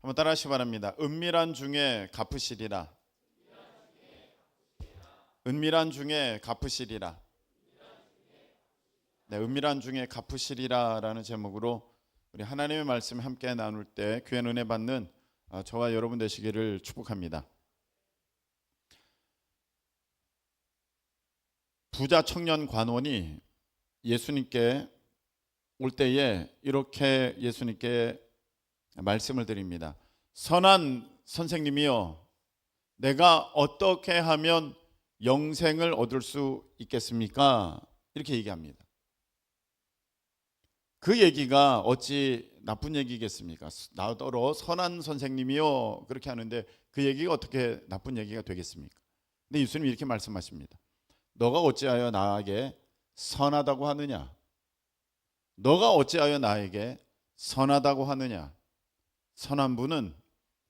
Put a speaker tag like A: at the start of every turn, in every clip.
A: 한번 따라하시기 바랍니다. 은밀한 중에 갚으시리라. 은밀한 중에 갚으시리라. 네, 은밀한 중에 갚으시리라라는 제목으로 우리 하나님의 말씀을 함께 나눌 때 귀한 은혜 받는 저와 여러분 되시기를 축복합니다. 부자 청년 관원이 예수님께 올 때에 이렇게 예수님께 말씀을 드립니다. 선한 선생님이여, 내가 어떻게 하면 영생을 얻을 수 있겠습니까? 이렇게 얘기합니다. 그 얘기가 어찌 나쁜 얘기겠습니까? 나더러 선한 선생님이요 그렇게 하는데 그 얘기가 어떻게 나쁜 얘기가 되겠습니까? 근데 예수님이 이렇게 말씀하십니다. 너가 어찌하여 나에게 선하다고 하느냐? 너가 어찌하여 나에게 선하다고 하느냐? 선한 분은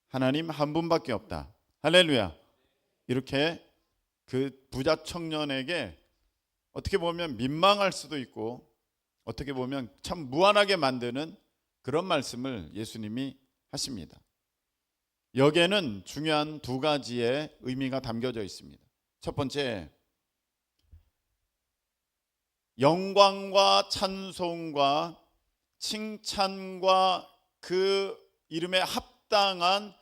A: 하나님 한 분밖에 없다. 할렐루야. 이렇게 그 부자 청년에게 어떻게 보면 민망할 수도 있고 어떻게 보면 참 무안하게 만드는 그런 말씀을 예수님이 하십니다. 여기에는 중요한 두 가지의 의미가 담겨져 있습니다. 첫 번째, 영광과 찬송과 칭찬과 그 이름에 합당한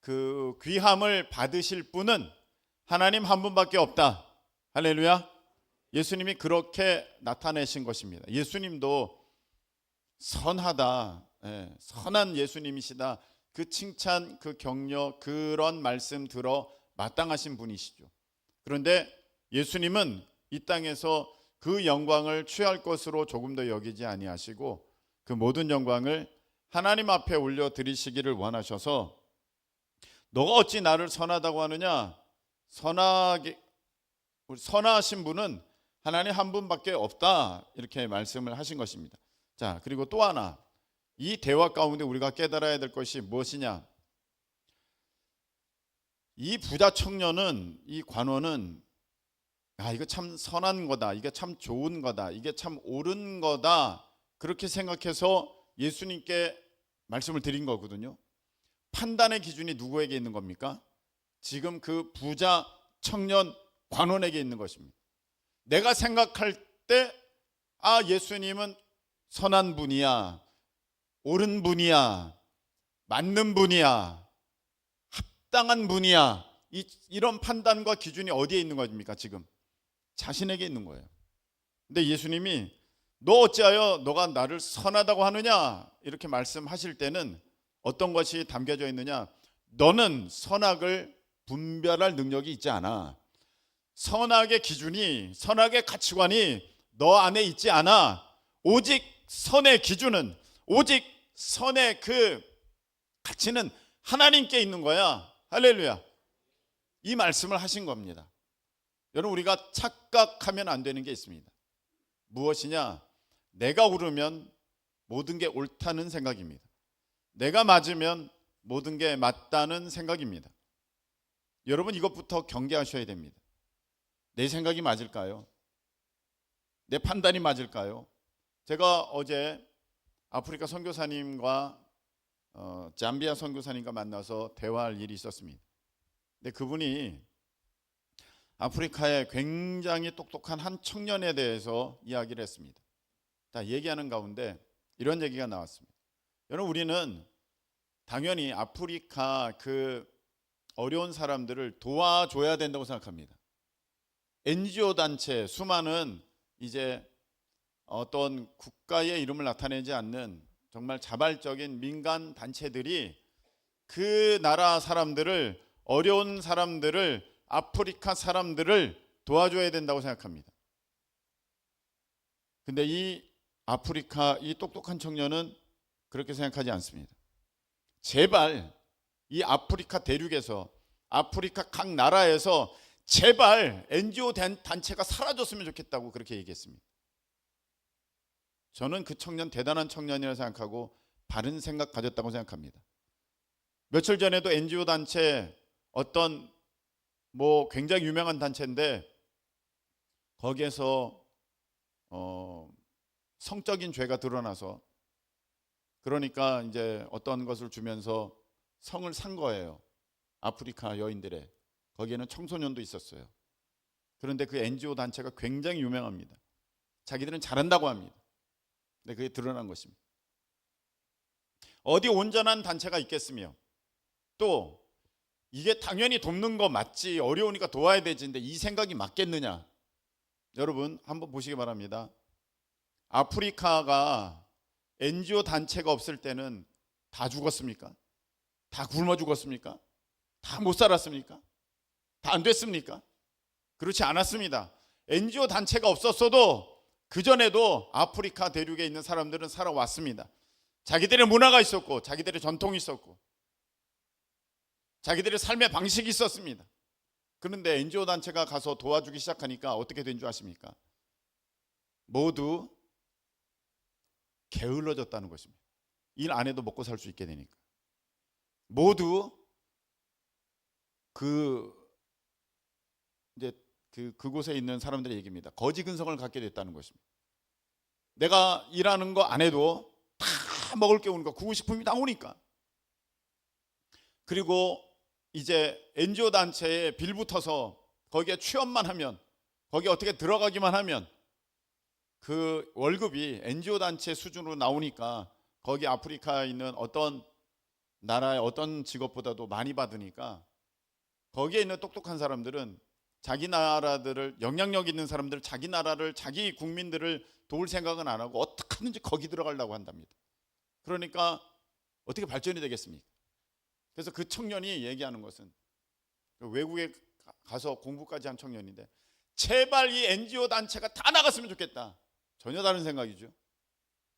A: 그 귀함을 받으실 분은 하나님 한 분밖에 없다. 할렐루야. 예수님이 그렇게 나타내신 것입니다. 예수님도 선하다, 선한 예수님이시다. 그 칭찬, 그 격려, 그런 말씀 들어 마땅하신 분이시죠. 그런데 예수님은 이 땅에서 그 영광을 취할 것으로 조금 더 여기지 아니하시고 그 모든 영광을 하나님 앞에 올려드리시기를 원하셔서 너가 어찌 나를 선하다고 하느냐? 선하신 분은 하나님 한 분밖에 없다. 이렇게 말씀을 하신 것입니다. 자, 그리고 또 하나, 이 대화 가운데 우리가 깨달아야 될 것이 무엇이냐? 이 부자 청년은, 이 관원은 이거 참 선한 거다, 이게 참 좋은 거다, 이게 참 옳은 거다, 그렇게 생각해서 예수님께 말씀을 드린 거거든요. 판단의 기준이 누구에게 있는 겁니까? 지금 그 부자 청년 관원에게 있는 것입니다. 내가 생각할 때 예수님은 선한 분이야, 옳은 분이야, 맞는 분이야, 합당한 분이야, 이런 판단과 기준이 어디에 있는 겁니까? 지금 자신에게 있는 거예요. 근데 예수님이 너 어찌하여 너가 나를 선하다고 하느냐? 이렇게 말씀하실 때는 어떤 것이 담겨져 있느냐? 너는 선악을 분별할 능력이 있지 않아. 선악의 기준이, 선악의 가치관이 너 안에 있지 않아. 오직 선의 기준은, 오직 선의 그 가치는 하나님께 있는 거야. 할렐루야. 이 말씀을 하신 겁니다. 여러분, 우리가 착각하면 안 되는 게 있습니다. 무엇이냐? 내가 옳으면 모든 게 옳다는 생각입니다. 내가 맞으면 모든 게 맞다는 생각입니다. 여러분, 이것부터 경계하셔야 됩니다. 내 생각이 맞을까요? 내 판단이 맞을까요? 제가 어제 아프리카 선교사님과 잠비아 선교사님과 만나서 대화할 일이 있었습니다. 근데 그분이 아프리카의 굉장히 똑똑한 한 청년에 대해서 이야기를 했습니다. 다 얘기하는 가운데 이런 얘기가 나왔습니다. 여러분, 우리는 당연히 아프리카 그 어려운 사람들을 도와줘야 된다고 생각합니다. NGO 단체, 수많은 이제 어떤 국가의 이름을 나타내지 않는 정말 자발적인 민간 단체들이 그 나라 사람들을, 어려운 사람들을, 아프리카 사람들을 도와줘야 된다고 생각합니다. 근데 이 아프리카, 이 똑똑한 청년은 그렇게 생각하지 않습니다. 제발 이 아프리카 대륙에서, 아프리카 각 나라에서 제발 NGO 단체가 사라졌으면 좋겠다고 그렇게 얘기했습니다. 저는 그 청년 대단한 청년이라고 생각하고 바른 생각 가졌다고 생각합니다. 며칠 전에도 NGO 단체 어떤 굉장히 유명한 단체인데 거기에서 성적인 죄가 드러나서, 그러니까 이제 어떤 것을 주면서 성을 산 거예요. 아프리카 여인들의. 거기에는 청소년도 있었어요. 그런데 그 NGO 단체가 굉장히 유명합니다. 자기들은 잘한다고 합니다. 근데 그게 드러난 것입니다. 어디 온전한 단체가 있겠으며, 또 이게 당연히 돕는 거 맞지, 어려우니까 도와야 되지, 근데 이 생각이 맞겠느냐? 여러분 한번 보시기 바랍니다. 아프리카가 NGO 단체가 없을 때는 다 죽었습니까? 다 굶어 죽었습니까? 다 못 살았습니까? 다 안 됐습니까? 그렇지 않았습니다. NGO 단체가 없었어도 그전에도 아프리카 대륙에 있는 사람들은 살아왔습니다. 자기들의 문화가 있었고, 자기들의 전통이 있었고, 자기들의 삶의 방식이 있었습니다. 그런데 NGO 단체가 가서 도와주기 시작하니까 어떻게 된 줄 아십니까? 모두 게을러졌다는 것입니다. 일 안 해도 먹고 살 수 있게 되니까. 모두 그곳에 있는 사람들의 얘기입니다. 거지 근성을 갖게 됐다는 것입니다. 내가 일하는 거 안 해도 다 먹을 게 오니까, 구급식품이 나오니까. 그리고 이제 NGO 단체에 빌붙어서 거기에 취업만 하면, 거기에 어떻게 들어가기만 하면 그 월급이 NGO 단체 수준으로 나오니까, 거기 아프리카에 있는 어떤 나라의 어떤 직업보다도 많이 받으니까, 거기에 있는 똑똑한 사람들은 자기 나라들을, 영향력 있는 사람들, 자기 나라를, 자기 국민들을 도울 생각은 안 하고 어떻게 하든지 거기 들어가려고 한답니다. 그러니까 어떻게 발전이 되겠습니까? 그래서 그 청년이 얘기하는 것은, 외국에 가서 공부까지 한 청년인데, 제발 이 NGO 단체가 다 나갔으면 좋겠다. 전혀 다른 생각이죠.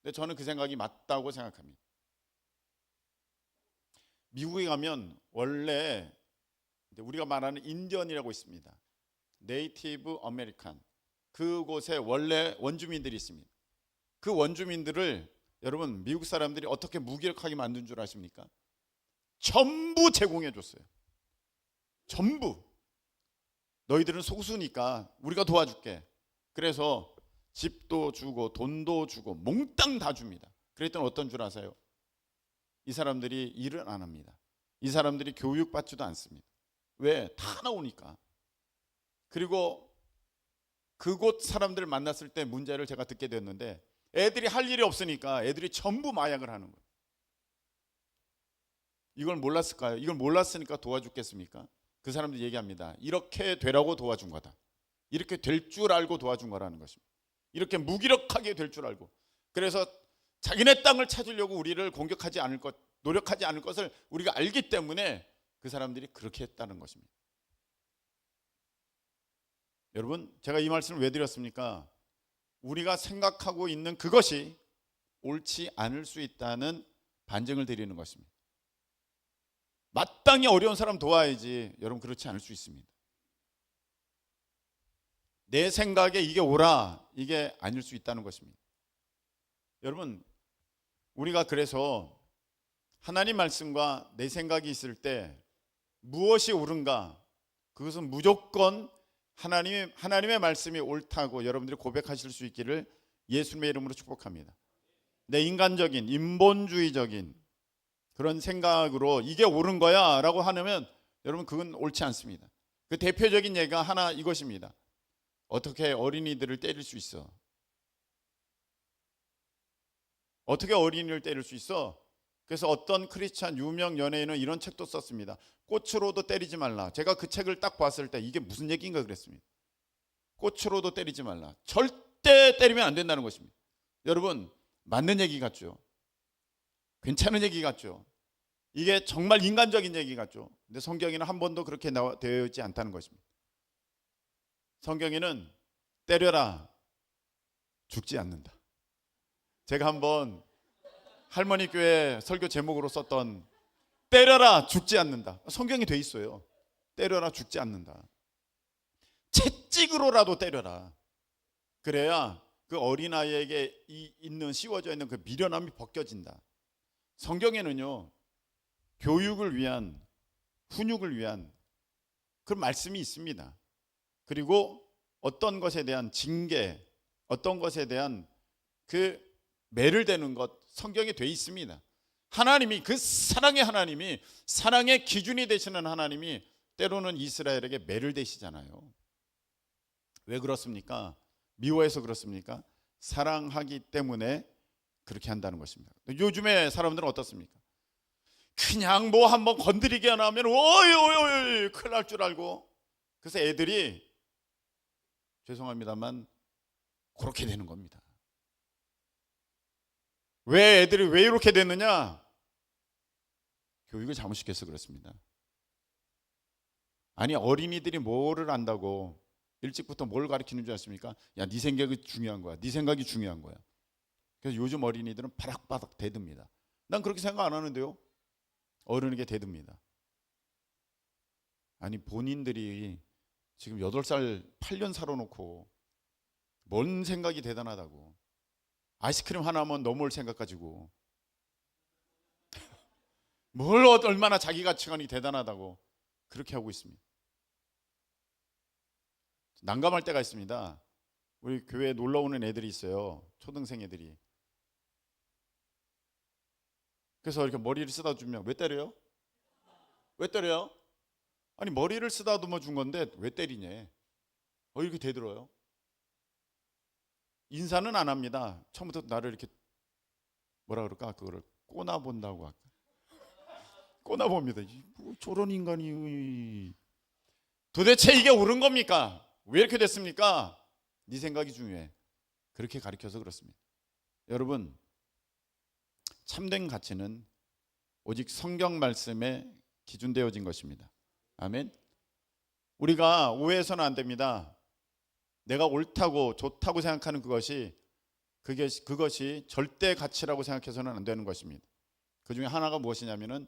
A: 근데 저는 그 생각이 맞다고 생각합니다. 미국에 가면 원래 우리가 말하는 인디언이라고 있습니다. 네이티브 아메리칸. 그곳에 원래 원주민들이 있습니다. 그 원주민들을 여러분, 미국 사람들이 어떻게 무기력하게 만든 줄 아십니까? 전부 제공해 줬어요. 전부. 너희들은 소수니까 우리가 도와줄게. 그래서 집도 주고 돈도 주고 몽땅 다 줍니다. 그랬더니 어떤 줄 아세요? 이 사람들이 일을 안 합니다. 이 사람들이 교육받지도 않습니다. 왜? 다 나오니까. 그리고 그곳 사람들을 만났을 때 문제를 제가 듣게 됐는데, 애들이 할 일이 없으니까 애들이 전부 마약을 하는 거예요. 이걸 몰랐을까요? 이걸 몰랐으니까 도와줬겠습니까? 그 사람들이 얘기합니다. 이렇게 되라고 도와준 거다. 이렇게 될 줄 알고 도와준 거라는 것입니다. 이렇게 무기력하게 될 줄 알고. 그래서 자기네 땅을 찾으려고 우리를 공격하지 않을 것, 노력하지 않을 것을 우리가 알기 때문에 그 사람들이 그렇게 했다는 것입니다. 여러분, 제가 이 말씀을 왜 드렸습니까? 우리가 생각하고 있는 그것이 옳지 않을 수 있다는 반증을 드리는 것입니다. 마땅히 어려운 사람 도와야지. 여러분, 그렇지 않을 수 있습니다. 내 생각에 이게 옳아, 이게 아닐 수 있다는 것입니다. 여러분, 우리가 그래서 하나님 말씀과 내 생각이 있을 때 무엇이 옳은가, 그것은 무조건 하나님의 말씀이 옳다고 여러분들이 고백하실 수 있기를 예수님의 이름으로 축복합니다. 내 인간적인, 인본주의적인 그런 생각으로 이게 옳은 거야 라고 하면 여러분, 그건 옳지 않습니다. 그 대표적인 예가 하나 이것입니다. 어떻게 어린이들을 때릴 수 있어? 어떻게 어린이를 때릴 수 있어? 그래서 어떤 크리스찬 유명 연예인은 이런 책도 썼습니다. 꽃으로도 때리지 말라. 제가 그 책을 딱 봤을 때 이게 무슨 얘기인가 그랬습니다. 꽃으로도 때리지 말라. 절대 때리면 안 된다는 것입니다. 여러분, 맞는 얘기 같죠? 괜찮은 얘기 같죠? 이게 정말 인간적인 얘기 같죠? 근데 성경에는 한 번도 그렇게 되어 있지 않다는 것입니다. 성경에는 때려라, 죽지 않는다. 제가 한번 할머니 교회 설교 제목으로 썼던 때려라, 죽지 않는다. 성경에 돼 있어요. 때려라, 죽지 않는다. 채찍으로라도 때려라. 그래야 그 어린아이에게 씌워져 있는 그 미련함이 벗겨진다. 성경에는요, 교육을 위한, 훈육을 위한 그런 말씀이 있습니다. 그리고 어떤 것에 대한 징계, 어떤 것에 대한 그 매를 대는 것, 성경에 돼 있습니다. 하나님이, 그 사랑의 하나님이, 사랑의 기준이 되시는 하나님이 때로는 이스라엘에게 매를 대시잖아요. 왜 그렇습니까? 미워해서 그렇습니까? 사랑하기 때문에 그렇게 한다는 것입니다. 요즘에 사람들은 어떻습니까? 그냥 뭐 한번 건드리게 나오면 어이 큰일 날 줄 알고, 그래서 애들이, 죄송합니다만, 그렇게 되는 겁니다. 왜 애들이 왜 이렇게 됐느냐? 교육을 잘못 시켜서 그렇습니다. 아니, 어린이들이 뭐를 안다고 일찍부터 뭘 가르치는 줄 아십니까? 야, 네 생각이 중요한 거야. 네 생각이 중요한 거야. 그래서 요즘 어린이들은 바닥바닥 대듭니다. 난 그렇게 생각 안 하는데요. 어른에게 대듭니다. 아니, 본인들이 지금 8살 8년 살아놓고 뭔 생각이 대단하다고. 아이스크림 하나만 넘어올 생각 가지고 뭘 얼마나 자기 가치관이 대단하다고 그렇게 하고 있습니다. 난감할 때가 있습니다. 우리 교회에 놀러 오는 애들이 있어요. 초등생 애들이. 그래서 이렇게 머리를 쓰다주면, 왜 때려요? 왜 때려요? 아니, 머리를 쓰다듬어 준 건데 왜 때리냐? 이렇게 대들어요. 인사는 안 합니다. 처음부터 나를 이렇게 뭐라 그럴까? 그거를 꼬나본다고 할까? 꼬나봅니다. 뭐 저런 인간이 도대체 이게 옳은 겁니까? 왜 이렇게 됐습니까? 네 생각이 중요해. 그렇게 가르쳐서 그렇습니다. 여러분, 참된 가치는 오직 성경 말씀에 기준되어진 것입니다. 아멘. 우리가 오해해서는 안 됩니다. 내가 옳다고 좋다고 생각하는 그것이 절대 가치라고 생각해서는 안 되는 것입니다. 그 중에 하나가 무엇이냐면은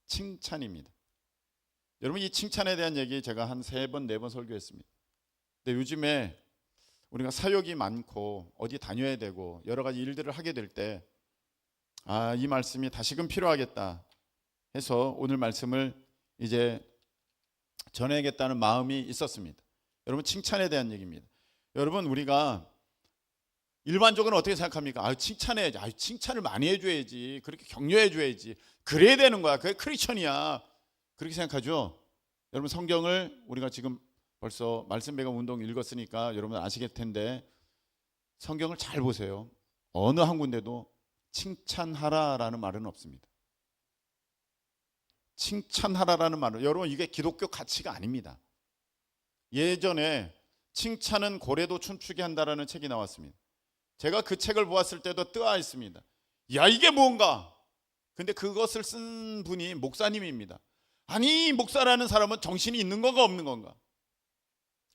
A: 칭찬입니다. 여러분, 이 칭찬에 대한 얘기 제가 한 3번 4번 설교했습니다. 근데 요즘에 우리가 사역이 많고 어디 다녀야 되고 여러 가지 일들을 하게 될 때, 이 말씀이 다시금 필요하겠다 해서 오늘 말씀을 이제 전해야겠다는 마음이 있었습니다. 여러분, 칭찬에 대한 얘기입니다. 여러분, 우리가 일반적으로 어떻게 생각합니까? 칭찬해야지. 칭찬을 많이 해줘야지. 그렇게 격려해줘야지. 그래야 되는 거야. 그게 크리스천이야. 그렇게 생각하죠? 여러분, 성경을 우리가 지금 벌써 말씀 배경 운동 읽었으니까 여러분 아시겠을 텐데, 성경을 잘 보세요. 어느 한 군데도 칭찬하라라는 말은 없습니다. 칭찬하라라는 말은, 여러분, 이게 기독교 가치가 아닙니다. 예전에 칭찬은 고래도 춤추게 한다라는 책이 나왔습니다. 제가 그 책을 보았을 때도 뜨아했습니다. 야, 이게 뭔가? 근데 그것을 쓴 분이 목사님입니다. 아니, 목사라는 사람은 정신이 있는 건가 없는 건가?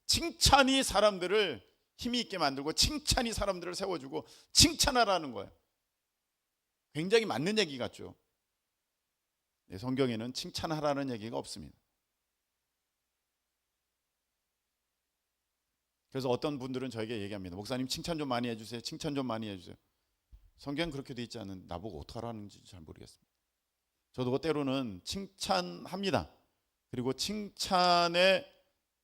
A: 칭찬이 사람들을 힘이 있게 만들고, 칭찬이 사람들을 세워주고, 칭찬하라는 거예요. 굉장히 맞는 얘기 같죠? 성경에는 칭찬하라는 얘기가 없습니다. 그래서 어떤 분들은 저에게 얘기합니다. 목사님, 칭찬 좀 많이 해주세요. 칭찬 좀 많이 해주세요. 성경은 그렇게 돼 있지 않은, 나보고 어떡하라는지 잘 모르겠습니다. 저도 때로는 칭찬합니다. 그리고 칭찬의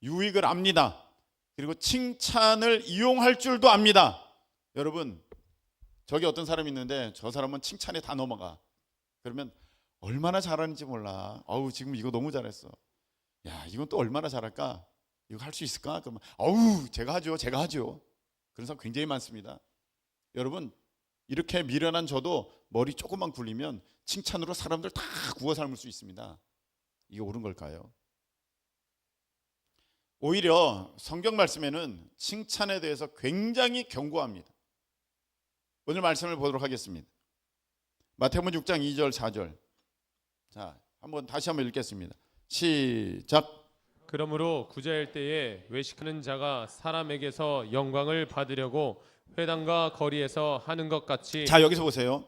A: 유익을 압니다. 그리고 칭찬을 이용할 줄도 압니다. 여러분, 저기 어떤 사람이 있는데 저 사람은 칭찬에 다 넘어가. 그러면 얼마나 잘하는지 몰라. 지금 이거 너무 잘했어. 야, 이건 또 얼마나 잘할까? 이거 할 수 있을까? 그러면 제가 하죠. 그런 사람 굉장히 많습니다. 여러분, 이렇게 미련한 저도 머리 조금만 굴리면 칭찬으로 사람들 다 구워 삶을 수 있습니다. 이게 옳은 걸까요? 오히려 성경 말씀에는 칭찬에 대해서 굉장히 경고합니다. 오늘 말씀을 보도록 하겠습니다. 마태복음 6장 2절 4절. 자, 다시 한번 읽겠습니다. 시작.
B: 그러므로 구제할 때에 외식하는 자가 사람에게서 영광을 받으려고 회당과 거리에서 하는 것 같이.
A: 자, 여기서 보세요.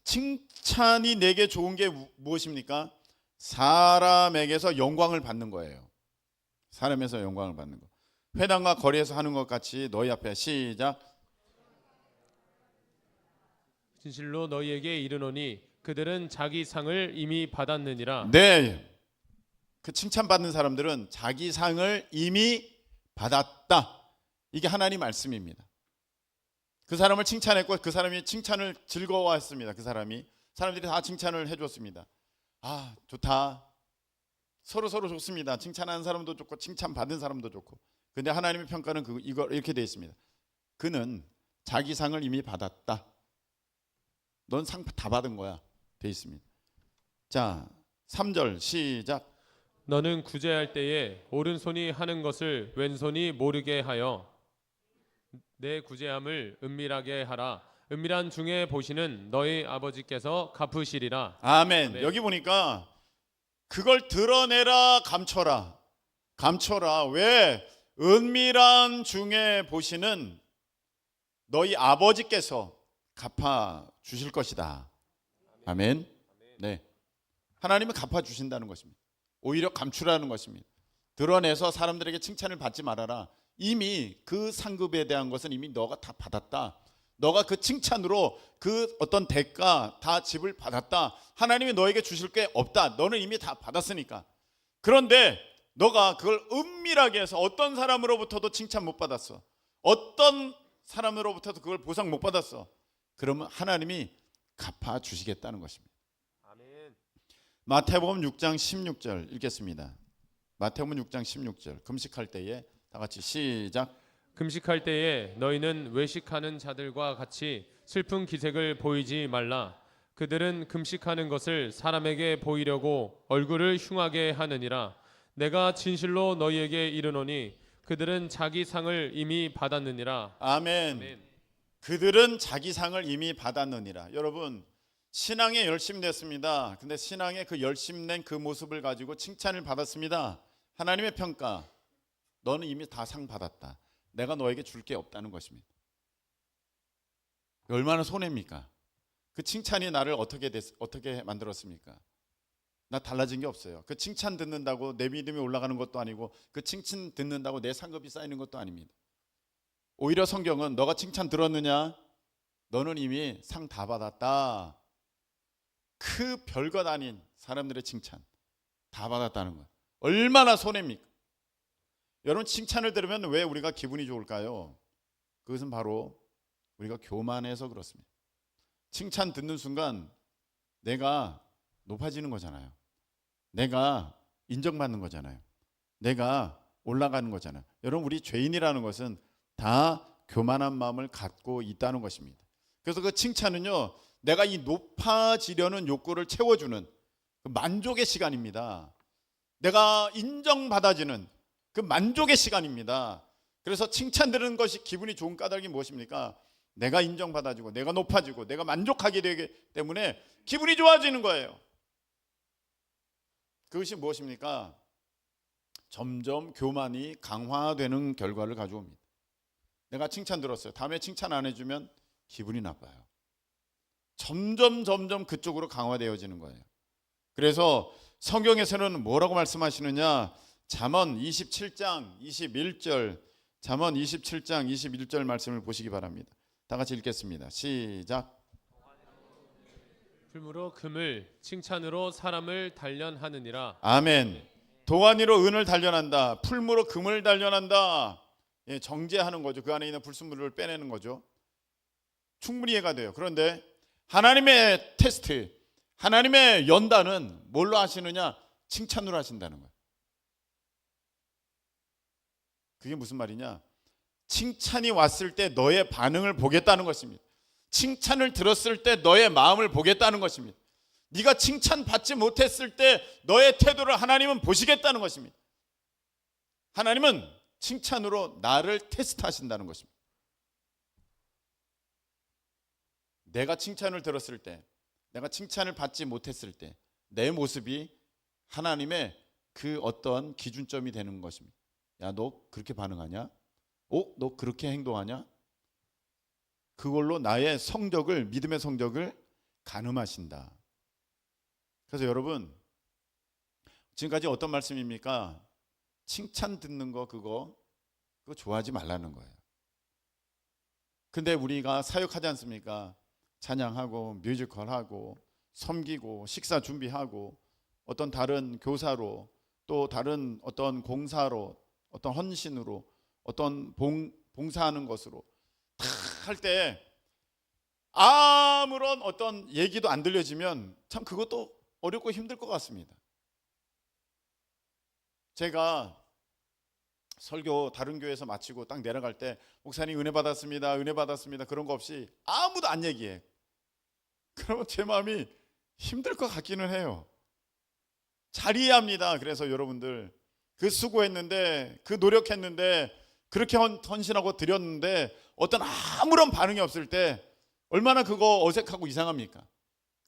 A: 칭찬이 내게 좋은 게 무엇입니까? 사람에게서 영광을 받는 거예요. 사람에서 영광을 받는 거. 회당과 거리에서 하는 것 같이 너희 앞에. 시작.
B: 진실로 너희에게 이르노니 그들은 자기 상을 이미 받았느니라.
A: 네, 그 칭찬받는 사람들은 자기 상을 이미 받았다. 이게 하나님 말씀입니다. 그 사람을 칭찬했고 그 사람이 칭찬을 즐거워했습니다. 그 사람이 사람들이 다 칭찬을 해줬습니다. 아, 좋다. 서로 좋습니다. 칭찬하는 사람도 좋고 칭찬받은 사람도 좋고. 근데 하나님의 평가는 이거 이렇게 되어 있습니다. 그는 자기 상을 이미 받았다. 넌 상 다 받은 거야. 되어 있습니다. 자, 3절 시작.
B: 너는 구제할 때에 오른손이 하는 것을 왼손이 모르게 하여 내 구제함을 은밀하게 하라. 은밀한 중에 보시는 너희 아버지께서 갚으시리라.
A: 아멘.
B: 아멘.
A: 여기 보니까 그걸 드러내라, 감춰라. 감춰라. 왜? 은밀한 중에 보시는 너희 아버지께서 갚아 주실 것이다. 아멘. 네. 하나님은 갚아 주신다는 것입니다. 오히려 감추라는 것입니다. 드러내서 사람들에게 칭찬을 받지 말아라. 이미 그 상급에 대한 것은 이미 너가 다 받았다. 너가 그 칭찬으로 그 어떤 대가 다 집을 받았다. 하나님이 너에게 주실 게 없다. 너는 이미 다 받았으니까. 그런데 너가 그걸 은밀하게 해서 어떤 사람으로부터도 칭찬 못 받았어. 어떤 사람으로부터도 그걸 보상 못 받았어. 그러면 하나님이 갚아 주시겠다는 것입니다.
B: 아멘.
A: 마태복음 6장 16절 읽겠습니다. 마태복음 6장 16절. 금식할 때에 다 같이 시작.
B: 금식할 때에 너희는 외식하는 자들과 같이 슬픈 기색을 보이지 말라. 그들은 금식하는 것을 사람에게 보이려고 얼굴을 흉하게 하느니라. 내가 진실로 너희에게 이르노니 그들은 자기 상을 이미 받았느니라.
A: 아멘.
B: 아멘.
A: 그들은 자기 상을 이미 받았느니라. 여러분, 신앙에 열심됐습니다. 근데 신앙에 그 열심낸 그 모습을 가지고 칭찬을 받았습니다. 하나님의 평가, 너는 이미 다 상 받았다. 내가 너에게 줄 게 없다는 것입니다. 얼마나 손해입니까? 그 칭찬이 나를 어떻게 만들었습니까? 나 달라진 게 없어요. 그 칭찬 듣는다고 내 믿음이 올라가는 것도 아니고 그 칭찬 듣는다고 내 상급이 쌓이는 것도 아닙니다. 오히려 성경은 너가 칭찬 들었느냐? 너는 이미 상 다 받았다. 그 별것 아닌 사람들의 칭찬 다 받았다는 거예요. 얼마나 손해입니까? 여러분, 칭찬을 들으면 왜 우리가 기분이 좋을까요? 그것은 바로 우리가 교만해서 그렇습니다. 칭찬 듣는 순간 내가 높아지는 거잖아요. 내가 인정받는 거잖아요. 내가 올라가는 거잖아요. 여러분, 우리 죄인이라는 것은 다 교만한 마음을 갖고 있다는 것입니다. 그래서 그 칭찬은요, 내가 이 높아지려는 욕구를 채워주는 그 만족의 시간입니다. 내가 인정받아지는 그 만족의 시간입니다. 그래서 칭찬 들은 것이 기분이 좋은 까닭이 무엇입니까? 내가 인정받아지고 내가 높아지고 내가 만족하게 되기 때문에 기분이 좋아지는 거예요. 그것이 무엇입니까? 점점 교만이 강화되는 결과를 가져옵니다. 내가 칭찬 들었어요. 다음에 칭찬 안 해주면 기분이 나빠요. 점점 그쪽으로 강화되어지는 거예요. 그래서 성경에서는 뭐라고 말씀하시느냐? 잠언 27장 21절, 잠언 27장 21절 말씀을 보시기 바랍니다. 다 같이 읽겠습니다. 시작.
B: 풀무로 금을 칭찬으로 사람을 단련하느니라.
A: 아멘. 도가니로 은을 단련한다. 풀무로 금을 단련한다. 예, 정제하는 거죠. 그 안에 있는 불순물을 빼내는 거죠. 충분히 이해가 돼요. 그런데 하나님의 테스트, 하나님의 연단은 뭘로 하시느냐? 칭찬으로 하신다는 거예요. 그게 무슨 말이냐? 칭찬이 왔을 때 너의 반응을 보겠다는 것입니다. 칭찬을 들었을 때 너의 마음을 보겠다는 것입니다. 네가 칭찬받지 못했을 때 너의 태도를 하나님은 보시겠다는 것입니다. 하나님은 칭찬으로 나를 테스트하신다는 것입니다. 내가 칭찬을 들었을 때, 내가 칭찬을 받지 못했을 때 내 모습이 하나님의 그 어떤 기준점이 되는 것입니다. 야, 너 그렇게 반응하냐? 너 그렇게 행동하냐? 그걸로 나의 성적을, 믿음의 성적을 가늠하신다. 그래서 여러분, 지금까지 어떤 말씀입니까? 칭찬 듣는 거 그거 좋아하지 말라는 거예요. 근데 우리가 사역하지 않습니까? 찬양하고 뮤지컬하고 섬기고 식사 준비하고 어떤 다른 교사로 또 다른 어떤 공사로 어떤 헌신으로 어떤 봉사하는 것으로 다 할 때 아무런 어떤 얘기도 안 들려지면 참 그것도 어렵고 힘들 것 같습니다. 제가 설교 다른 교회에서 마치고 딱 내려갈 때 목사님 은혜 받았습니다, 은혜 받았습니다, 그런 거 없이 아무도 안 얘기해. 그러면 제 마음이 힘들 것 같기는 해요. 잘 이해합니다. 그래서 여러분들 그 수고했는데, 그 노력했는데, 그렇게 헌신하고 드렸는데 어떤 아무런 반응이 없을 때 얼마나 그거 어색하고 이상합니까?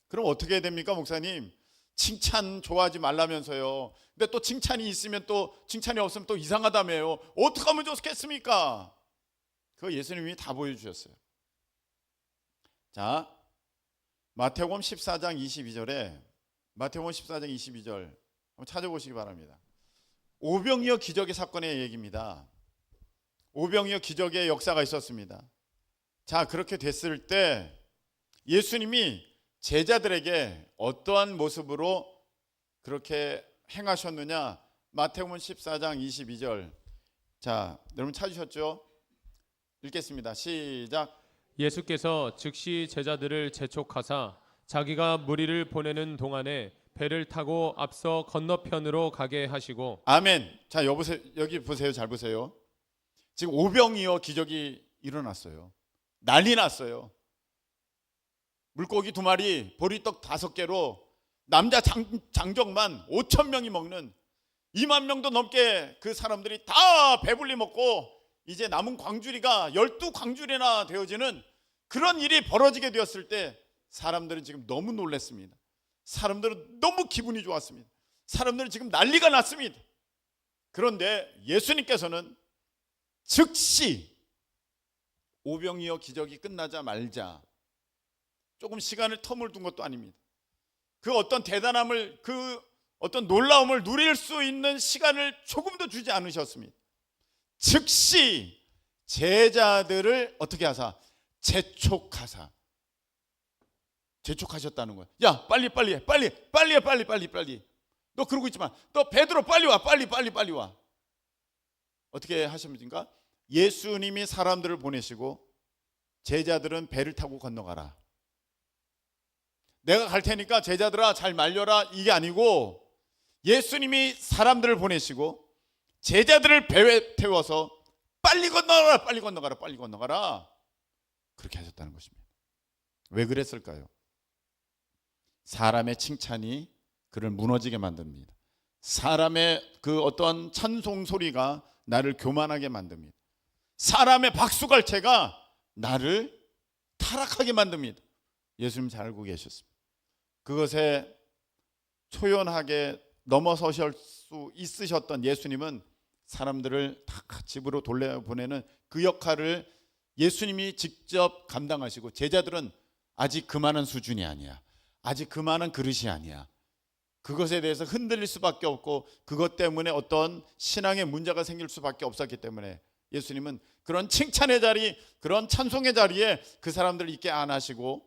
A: 그럼 어떻게 해야 됩니까, 목사님? 칭찬 좋아하지 말라면서요. 근데 또 칭찬이 있으면 또 칭찬이 없으면 또 이상하다며요. 어떻게 하면 좋겠습니까? 그거 예수님이 다 보여주셨어요. 자, 마태복음 14장 22절에 마태복음 14장 22절 한번 찾아보시기 바랍니다. 오병이어 기적의 사건의 얘기입니다. 오병이어 기적의 역사가 있었습니다. 자, 그렇게 됐을 때 예수님이 제자들에게 어떠한 모습으로 그렇게 행하셨느냐? 마태복음 14장 22절. 자, 여러분 찾으셨죠? 읽겠습니다. 시작.
B: 예수께서 즉시 제자들을 재촉하사 자기가 무리를 보내는 동안에 배를 타고 앞서 건너편으로 가게 하시고.
A: 아멘. 자, 여기 보세요. 잘 보세요. 지금 오병이어 기적이 일어났어요. 난리 났어요. 물고기 2마리, 보리떡 5개로 남자 장정만 5천 명이 먹는 2만 명도 넘게 그 사람들이 다 배불리 먹고 이제 남은 광주리가 12광주리나 되어지는 그런 일이 벌어지게 되었을 때 사람들은 지금 너무 놀랐습니다. 사람들은 너무 기분이 좋았습니다. 사람들은 지금 난리가 났습니다. 그런데 예수님께서는 즉시 오병이어 기적이 끝나자 말자 조금 시간을 텀을 둔 것도 아닙니다. 그 어떤 대단함을, 그 어떤 놀라움을 누릴 수 있는 시간을 조금도 주지 않으셨습니다. 즉시 제자들을 어떻게 하사? 재촉하사. 재촉하셨다는 거예요. 야, 빨리 해. 너 그러고 있지만 너 베드로 빨리 와. 빨리 와. 어떻게 하십니까? 예수님이 사람들을 보내시고 제자들은 배를 타고 건너가라. 내가 갈 테니까 제자들아 잘 말려라, 이게 아니고 예수님이 사람들을 보내시고 제자들을 배에 태워서 빨리 건너가라 그렇게 하셨다는 것입니다. 왜 그랬을까요? 사람의 칭찬이 그를 무너지게 만듭니다. 사람의 그 어떤 찬송 소리가 나를 교만하게 만듭니다. 사람의 박수갈채가 나를 타락하게 만듭니다. 예수님 잘 알고 계셨습니다. 그것에 초연하게 넘어서실 수 있으셨던 예수님은 사람들을 다 집으로 돌려보내는 그 역할을 예수님이 직접 감당하시고 제자들은 아직 그만한 수준이 아니야. 아직 그만한 그릇이 아니야. 그것에 대해서 흔들릴 수밖에 없고 그것 때문에 어떤 신앙의 문제가 생길 수밖에 없었기 때문에 예수님은 그런 칭찬의 자리, 그런 찬송의 자리에 그 사람들을 있게 안 하시고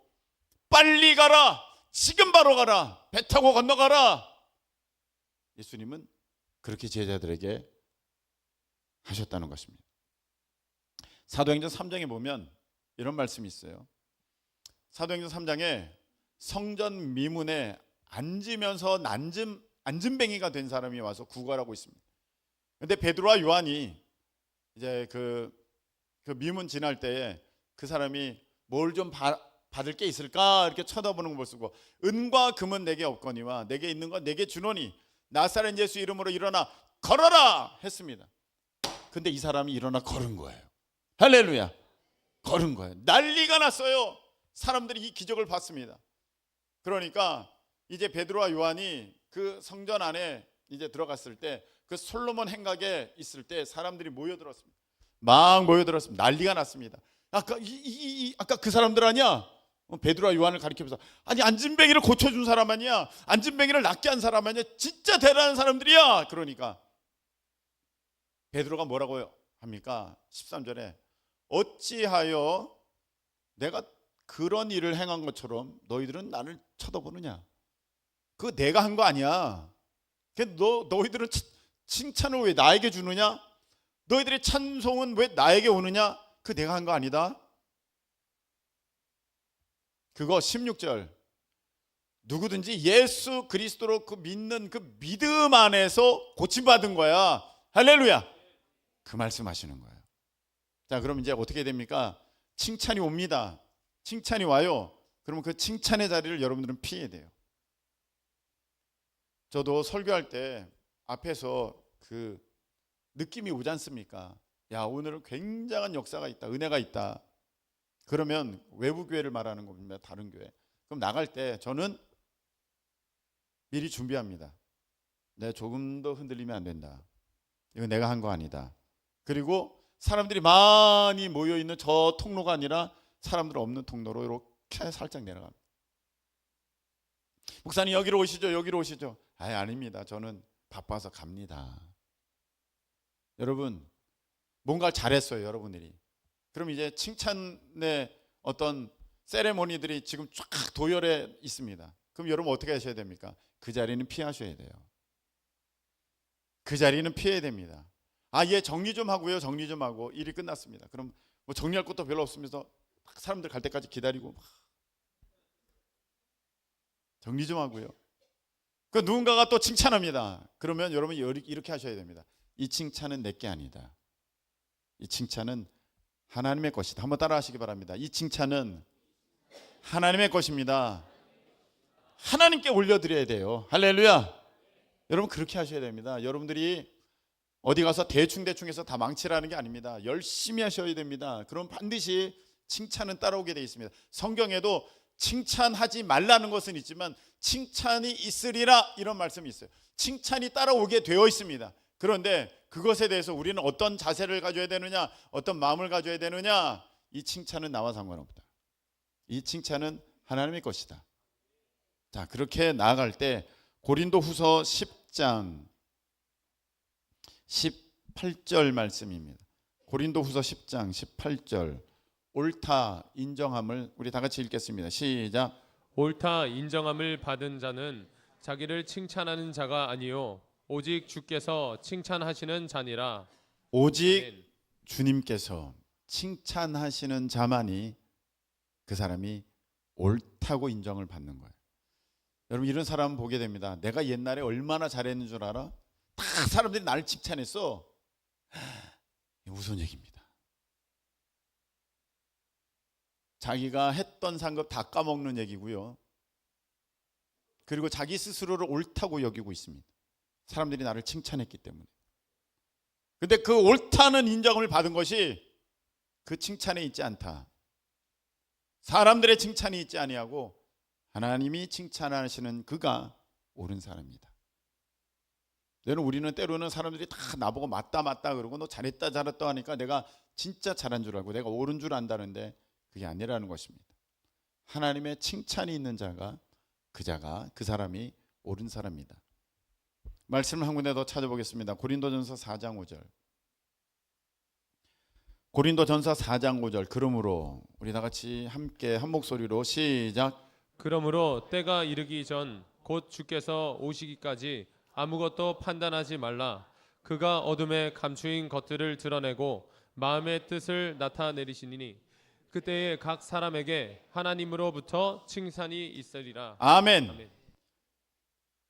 A: 빨리 가라, 지금 바로 가라, 배 타고 건너가라. 예수님은 그렇게 제자들에게 하셨다는 것입니다. 사도행전 3장에 보면 이런 말씀이 있어요. 사도행전 3장에 성전 미문에 앉으면서 앉은뱅이가 된 사람이 와서 구걸하고 있습니다. 그런데 베드로와 요한이 이제 그 미문 지날 때에 그 사람이 뭘 좀 받을 게 있을까 이렇게 쳐다보는 걸 보고 은과 금은 내게 없거니와 내게 있는 건 내게 주노니 나사렛 예수 이름으로 일어나 걸어라 했습니다. 근데 이 사람이 일어나 걸은 거예요. 할렐루야. 걸은 거예요. 난리가 났어요. 사람들이 이 기적을 봤습니다. 그러니까 이제 베드로와 요한이 그 성전 안에 이제 들어갔을 때 그 솔로몬 행각에 있을 때 사람들이 모여들었습니다. 막 모여들었습니다. 난리가 났습니다. 아까 그 사람들 아니야? 베드로와 요한을 가리키면서 아니 앉은뱅이를 고쳐준 사람 아니야? 앉은뱅이를 낫게 한 사람 아니야? 진짜 대단한 사람들이야. 그러니까 베드로가 뭐라고 합니까? 13절에 어찌하여 내가 그런 일을 행한 것처럼 너희들은 나를 쳐다보느냐? 그거 내가 한 거 아니야. 너희들은 칭찬을 왜 나에게 주느냐? 너희들의 찬송은 왜 나에게 오느냐? 그 내가 한 거 아니다. 그거 16절. 누구든지 예수 그리스도로 그 믿는 그 믿음 안에서 고침받은 거야. 할렐루야. 그 말씀하시는 거예요. 자, 그럼 이제 어떻게 됩니까? 칭찬이 옵니다. 칭찬이 와요. 그러면 그 칭찬의 자리를 여러분들은 피해야 돼요. 저도 설교할 때 앞에서 그 느낌이 오지 않습니까? 야, 오늘은 굉장한 역사가 있다, 은혜가 있다. 그러면 외부 교회를 말하는 겁니다. 다른 교회. 그럼 나갈 때 저는 미리 준비합니다. 내가 조금 더 흔들리면 안 된다. 이거 내가 한 거 아니다. 그리고 사람들이 많이 모여있는 저 통로가 아니라 사람들 없는 통로로 이렇게 살짝 내려갑니다. 목사님 여기로 오시죠, 여기로 오시죠. 아닙니다. 저는 바빠서 갑니다. 여러분, 뭔가를 잘했어요, 여러분들이. 그럼 이제 칭찬의 어떤 세레모니들이 지금 쫙 도열해 있습니다. 그럼 여러분 어떻게 하셔야 됩니까? 그 자리는 피하셔야 돼요. 그 자리는 피해야 됩니다. 얘 정리 좀 하고요, 정리 좀 하고. 일이 끝났습니다. 그럼 뭐 정리할 것도 별로 없으면서 사람들 갈 때까지 기다리고 정리 좀 하고요. 그 누군가가 또 칭찬합니다. 그러면 여러분 이렇게 하셔야 됩니다. 이 칭찬은 내게 아니다. 이 칭찬은 하나님의 것이다. 한번 따라 하시기 바랍니다. 이 칭찬은 하나님의 것입니다. 하나님께 올려드려야 돼요. 할렐루야. 여러분 그렇게 하셔야 됩니다. 여러분들이 어디 가서 대충 해서 다 망치라는 게 아닙니다. 열심히 하셔야 됩니다. 그럼 반드시 칭찬은 따라오게 되어 있습니다. 성경에도 칭찬하지 말라는 것은 있지만 칭찬이 있으리라 이런 말씀이 있어요. 칭찬이 따라오게 되어 있습니다. 그런데 그것에 대해서 우리는 어떤 자세를 가져야 되느냐, 어떤 마음을 가져야 되느냐, 이 칭찬은 나와 상관없다. 이 칭찬은 하나님의 것이다. 자, 그렇게 나아갈 때 고린도후서 10장 18절 말씀입니다. 고린도후서 10장 18절. 옳다 인정함을 우리 다 같이 읽겠습니다. 시작.
B: 옳다 인정함을 받은 자는 자기를 칭찬하는 자가 아니요 오직 주께서 칭찬하시는 자니라.
A: 오직
B: 아멘.
A: 주님께서 칭찬하시는 자만이 그 사람이 옳다고 인정을 받는 거예요. 여러분 이런 사람 보게 됩니다. 내가 옛날에 얼마나 잘했는 줄 알아? 다 사람들이 나를 칭찬했어. 무슨 얘기입니다. 자기가 했던 상급 다 까먹는 얘기고요. 그리고 자기 스스로를 옳다고 여기고 있습니다. 사람들이 나를 칭찬했기 때문에. 근데 그 옳다는 인정을 받은 것이 그 칭찬에 있지 않다. 사람들의 칭찬이 있지 아니하고 하나님이 칭찬하시는 그가 옳은 사람이다. 우리는 때로는 사람들이 다 나보고 맞다 그러고 너 잘했다 하니까 내가 진짜 잘한 줄 알고 내가 옳은 줄 안다는데 그게 아니라는 것입니다. 하나님의 칭찬이 있는 자가 그 사람이 옳은 사람이다. 말씀을 한 군데 더 찾아보겠습니다. 고린도전서 4장 5절. 고린도전서 4장 5절. 그러므로 우리 다 같이 함께 한 목소리로 시작.
B: 그러므로 때가 이르기 전 곧 주께서 오시기까지 아무것도 판단하지 말라. 그가 어둠에 감추인 것들을 드러내고 마음의 뜻을 나타내리시니 그때에 각 사람에게 하나님으로부터 칭찬이 있으리라.
A: 아멘.
B: 아멘.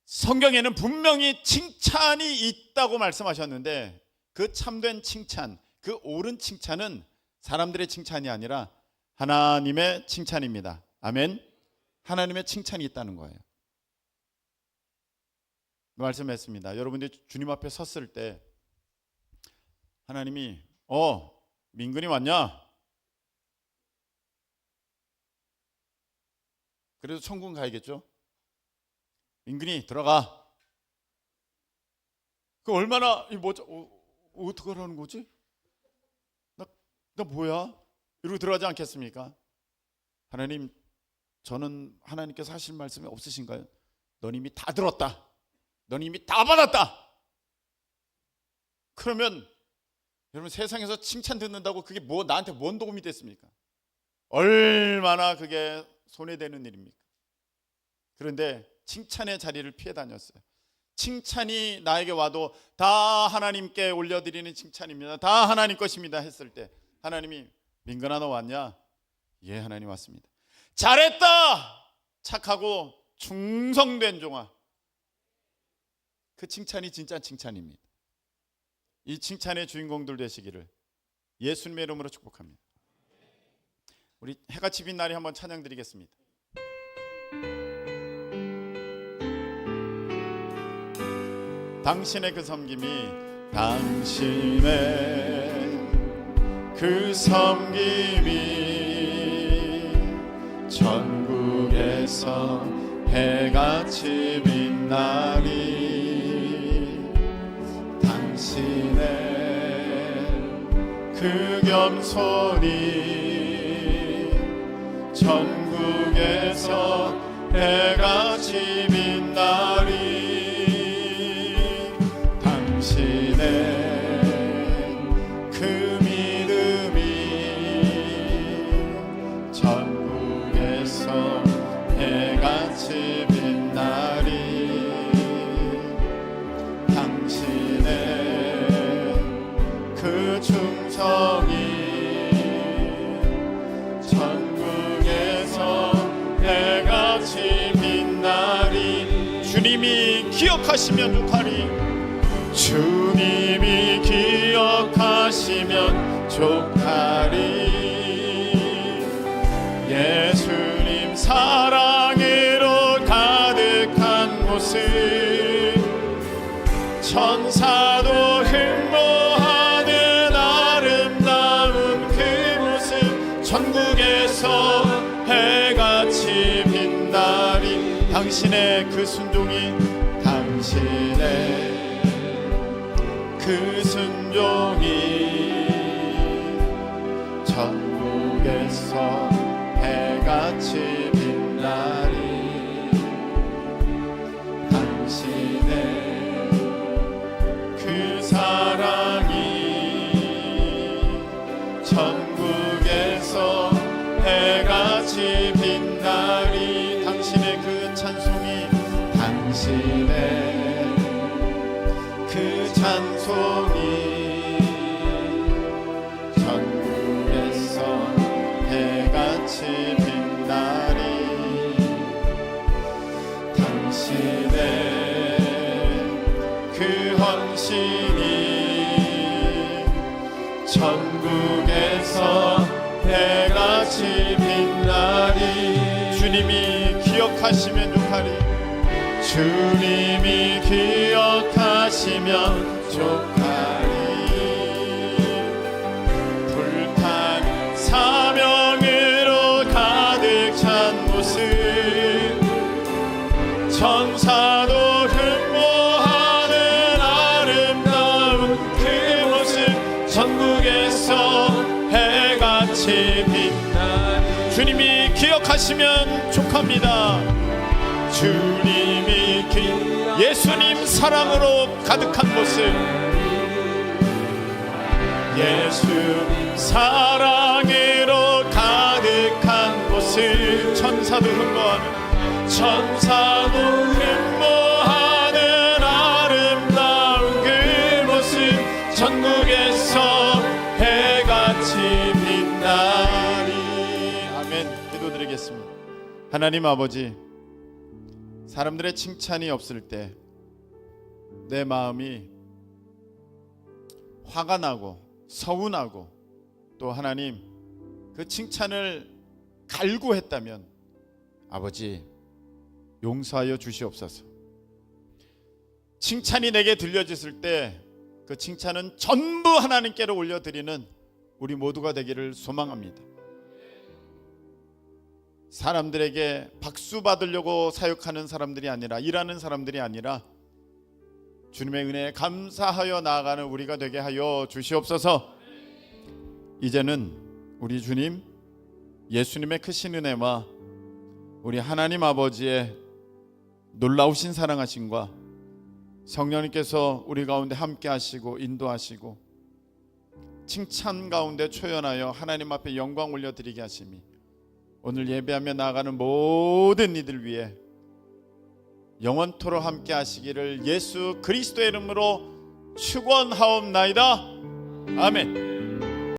A: 성경에는 분명히 칭찬이 있다고 말씀하셨는데 그 참된 칭찬, 그 옳은 칭찬은 사람들의 칭찬이 아니라 하나님의 칭찬입니다. 아멘. 하나님의 칭찬이 있다는 거예요. 말씀했습니다. 여러분들이 주님 앞에 섰을 때 하나님이 민근이 왔냐? 그래도 천국 가야겠죠? 민근이 들어가. 그 얼마나 어떻게 하라는 거지? 나 뭐야? 이러고 들어가지 않겠습니까? 하나님, 저는 하나님께서 하실 말씀이 없으신가요? 넌 이미 다 들었다. 넌 이미 다 받았다. 그러면 여러분 세상에서 칭찬 듣는다고 그게 나한테 뭔 도움이 됐습니까? 얼마나 그게 손해되는 일입니까? 그런데 칭찬의 자리를 피해 다녔어요. 칭찬이 나에게 와도 다 하나님께 올려드리는 칭찬입니다. 다 하나님 것입니다 했을 때 하나님이 민근아 너 왔냐? 예, 하나님 왔습니다. 잘했다, 착하고 충성된 종아. 그 칭찬이 진짜 칭찬입니다. 이 칭찬의 주인공들 되시기를 예수님의 이름으로 축복합니다. 우리 해같이 빛 날이 한번 찬양 드리겠습니다. 당신의 그 섬김이, 당신의 그 섬김이 전국에서 해같이 빛나리. 당신의 그 겸손이 전국에서 해같이 빛나리. 당신의 그 믿음이 전국에서 해같이 빛나리. 당신의 그 충성이 전국에서 해같이 빛나리. 주님이 기억하시면 좋하리. 주님이 기억하시면 좋하리. 예수님 사랑으로 가득한 곳은 천사도 흠모하는 아름다운 그곳은 전국에서 해같이 빛나리. 당신의 그 순종이, 당신의 그 순종이 전국에서 해같이 빛나리. 당신의 그 사랑이 전국에서 해같이 빛나리. 당신의 그 찬송이, 당신의 그 찬송이 전국에서 해같이 빛나리. 당신의 그 헌신이 전국에서 해같이 빛나리. 주님이 기억하시면 좋하리. 주님이 기억하시면 좋하리. 불탄 사명으로 가득 찬 곳은 천사도 흠모하는 아름다운 그곳은 전국에서 해같이 빛나리. 주님이 기억하시면 족합니다. 주님이 예수님 사랑으로 가득한 곳을, 예수 사랑으로 가득한 곳을 천사도 흠모하는, 천사도 흠모하는 아름다운 그곳은 전국에서 해같이 빛나리. 아멘. 기도드리겠습니다. 하나님 아버지, 사람들의 칭찬이 없을 때 내 마음이 화가 나고 서운하고, 또 하나님 그 칭찬을 갈구했다면 아버지 용서하여 주시옵소서. 칭찬이 내게 들려졌을 때 그 칭찬은 전부 하나님께로 올려드리는 우리 모두가 되기를 소망합니다. 사람들에게 박수 받으려고 사역하는 사람들이 아니라, 일하는 사람들이 아니라 주님의 은혜에 감사하여 나아가는 우리가 되게 하여 주시옵소서. 이제는 우리 주님 예수님의 크신 은혜와 우리 하나님 아버지의 놀라우신 사랑하심과 성령님께서 우리 가운데 함께 하시고 인도하시고 칭찬 가운데 초연하여 하나님 앞에 영광 올려드리게 하심이 오늘 예배하며 나아가는 모든 이들 위해 영원토록 함께 하시기를 예수 그리스도의 이름으로 축원하옵나이다. 아멘.